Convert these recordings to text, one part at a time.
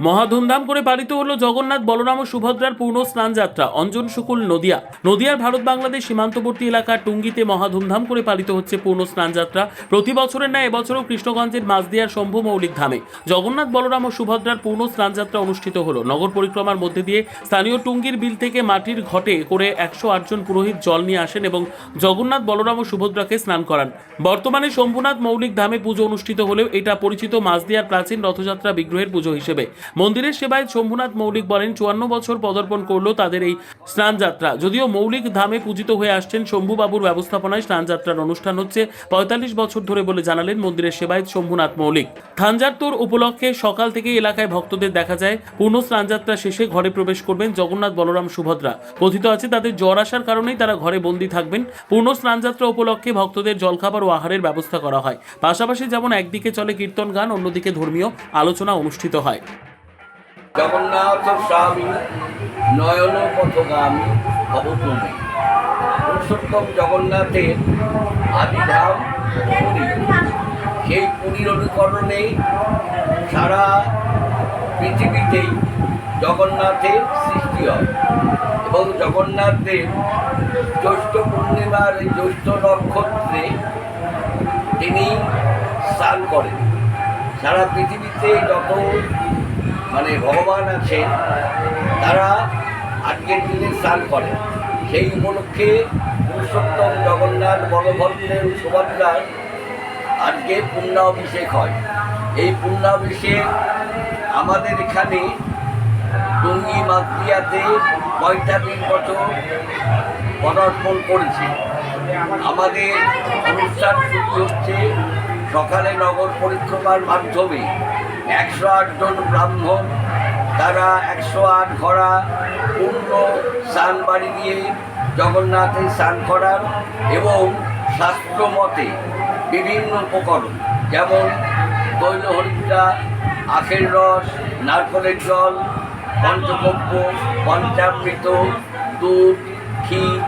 মহা ধুমধাম করে পালিত হলো জগন্নাথ বলরাম ও সুভদ্রার পূর্ণ স্নান যাত্রা। অঞ্জন শুকুল, নদিয়া। নদিয়ার ভারত বাংলাদেশ সীমান্তবর্তী এলাকা টুঙ্গিতে মহা ধুমধাম করে পালিত হচ্ছে পূর্ণ স্নান যাত্রা। প্রতি বছরের ন্যায় এবছরও কৃষ্ণগঞ্জের মাঝদিয়ার শম্ভু মৌলিক ধামে জগন্নাথ বলরাম ও সুভদ্রার পূর্ণ স্নান যাত্রা অনুষ্ঠিত হলো। নগর পরিক্রমার মধ্যে দিয়ে স্থানীয় টুঙ্গির বিল থেকে মাটির ঘটে করে 108 জন পুরোহিত জল নিয়ে আসেন এবং জগন্নাথ বলরাম ও সুভদ্রাকে স্নান করান। বর্তমানে শম্ভুনাথ মৌলিক ধামে পুজো অনুষ্ঠিত হলেও এটা পরিচিত মাঝদিয়ার প্রাচীন রথযাত্রা বিগ্রহের পুজো হিসেবে। মন্দিরের সেবায় শম্ভুনাথ মৌলিক বলেন 54 বছর পদার্পণ করলো তাদের এই স্নান যাত্রা। যদিও মৌলিক ধামে পূজিত হয়ে আসছেন শম্ভুবাবুর ব্যবস্থাপনায় স্নান যাত্রার অনুষ্ঠান হচ্ছে 45 বছর ধরে বলে জানালেন মন্দিরের সেবায় শম্ভুনাথ মৌলিক। থানযাত্রার উপলক্ষে সকাল থেকেই এলাকায় ভক্তদের দেখা যায়। পূর্ণ স্নান যাত্রা শেষে ঘরে প্রবেশ করবেন জগন্নাথ বলরাম সুভদ্রা। কথিত আছে তাদের জ্বর আসার কারণেই তারা ঘরে বন্দী থাকবেন। পূর্ণ স্নান যাত্রা উপলক্ষে ভক্তদের জলখাবার ও আহারের ব্যবস্থা করা হয়। পাশাপাশি যেমন একদিকে চলে কীর্তন গান, অন্যদিকে ধর্মীয় আলোচনা অনুষ্ঠিত হয়। জগন্নাথ স্বামী নয়ন পথগামী ভবতমে। পুরুষোত্তম জগন্নাথের আদিধাম পুরী। সেই পুরীর অনুকরণে সারা পৃথিবীতেই জগন্নাথের সৃষ্টি হয় এবং জগন্নাথের জ্যৈষ্ঠ পূর্ণিমার এই জ্যৈষ্ঠ নক্ষত্রে তিনি স্নান করেন। সারা পৃথিবীতে যত ভগবান আছেন তারা আজকের দিনে স্নান করেন। সেই উপলক্ষে পুরুষোত্তম জগন্নাথ বলভদ্রের সুভদ্রার আজকে পুণ্যাভিষেক হয়। এই পুণ্যাভিষেক আমাদের এখানে টুঙ্গি মাঝদিয়াতে 45 বছর পদার্পণ করেছে। আমাদের অনুষ্ঠান শুরু হচ্ছে সকালে নগর পরিক্রমার মাধ্যমে 108 জন ব্রাহ্মণ, তারা 108 ঘোড়া পূর্ণ স্নান বাড়ি দিয়ে জগন্নাথের স্নান করার এবং শাস্ত্র মতে বিভিন্ন উপকরণ যেমন তৈলহরিদ্রা, আখের রস, নারকলের জল, পঞ্চকব্য, পঞ্চামৃত, দুধ, ক্ষীর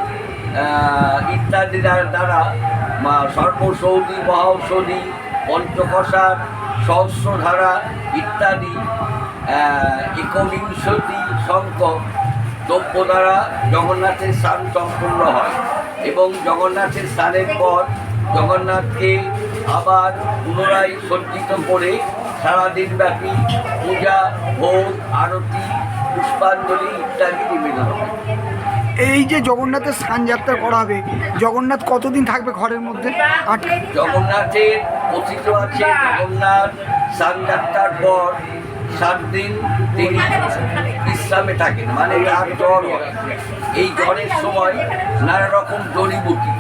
ইত্যাদি দ্বারা সর্বসৌধি, মহাঔষধি, পঞ্চকষার, সহস্রধারা ইত্যাদি 21টি সংখ্যক দ্রব্য দ্বারা জগন্নাথের স্নান সম্পূর্ণ হয় এবং জগন্নাথের স্নানের পর জগন্নাথকে আবার পুনরায় সজ্জিত করে সারাদিনব্যাপী পূজা, ভোগ, আরতি, পুষ্পাঞ্জলি ইত্যাদি নিবেদন হয়। এই যে জগন্নাথের স্নান যাত্রা করা হবে, জগন্নাথ কতদিন থাকবে ঘরের মধ্যে? জগন্নাথের কথিত আছে জগন্নাথ স্নান যাত্রার পর 7 দিন তিনি বিশ্রামে থাকেন, তার জ্বর হয়। এই জ্বরের সময় নানা রকম জড়িবুটি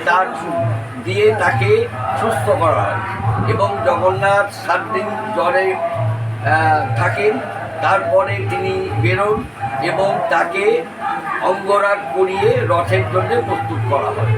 তার দিয়ে তাকে সুস্থ করা হয় এবং জগন্নাথ 7 দিন জ্বরে থাকেন। তারপরে তিনি বেরোন এবং তাকে অঙ্গরাগ করিয়ে রথের জন্য প্রস্তুত করা হয়।